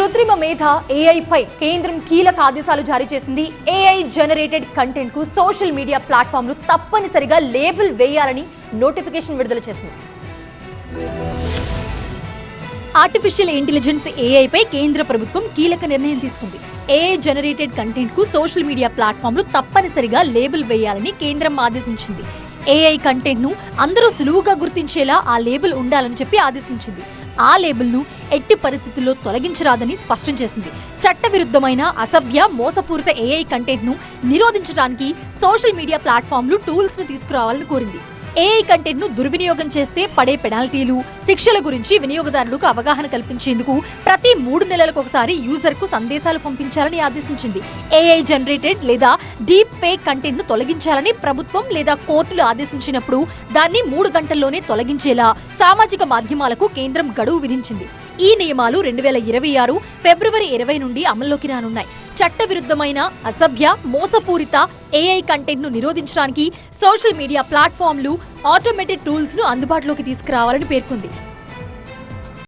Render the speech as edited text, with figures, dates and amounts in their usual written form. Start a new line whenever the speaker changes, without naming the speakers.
కృత్రిమ మేధ ఏఐ పై కేంద్రం కీలక ఆదేశాలు జారీ చేసింది. ఏఐ జనరేటెడ్ కంటెంట్ కు సోషల్ మీడియా ప్లాట్ఫామ్లు తప్పనిసరిగా లేబుల్ వేయాలని నోటిఫికేషన్ విడుదల చేసింది. ఆర్టిఫిషియల్ ఇంటెలిజెన్స్ ఏఐ పై కేంద్ర ప్రభుత్వం కీలక నిర్ణయం తీసుకుంది. ఏఐ జనరేటెడ్ కంటెంట్ కు సోషల్ మీడియా ప్లాట్ఫామ్లు తప్పనిసరిగా లేబుల్ వేయాలని కేంద్రం ఆదేశించింది. ఏఐ కంటెంట్ ను అందరూ సులువుగా గుర్తించేలా ఆ లేబుల్ ఉండాలని చెప్పి ఆదేశించింది. ఆ లేబుల్ ను ఎట్టి పరిస్థితుల్లో తొలగించరాదని స్పష్టం చేసింది. చట్టవిరుద్ధమైన అసభ్య మోసపూరిత ఏఐ కంటెంట్ ను నిరోధించడానికి సోషల్ మీడియా ప్లాట్ఫామ్లు టూల్స్ ను తీసుకురావాలని కోరింది. ఏఐ కంటెంట్ ను దుర్వినియోగం చేస్తే పడే పెనాల్టీలు, శిక్షల గురించి వినియోగదారులకు అవగాహన కల్పించేందుకు ప్రతి 3 నెలలకు ఒకసారి యూజర్ కు సందేశాలు పంపించాలని ఆదేశించింది. ఏఐ జనరేటెడ్ లేదా డీప్ ఫేక్ కంటెంట్ ను తొలగించాలని ప్రభుత్వం లేదా కోర్టులు ఆదేశించినప్పుడు దాన్ని 3 గంటల్లోనే తొలగించేలా సామాజిక మాధ్యమాలకు కేంద్రం గడువు విధించింది. ఈ నియమాలు 2026 ఫిబ్రవరి 20 నుండి అమల్లోకి రానున్నాయి. చట్టవిరుద్ధమైన అసభ్య మోసపూరిత ఏఐ కంటెంట్ ను నిరోధించడానికి సోషల్ మీడియా ప్లాట్ఫామ్లు ఆటోమేటెడ్ టూల్స్ ను అందుబాటులోకి తీసుకురావాలని పేర్కొంది.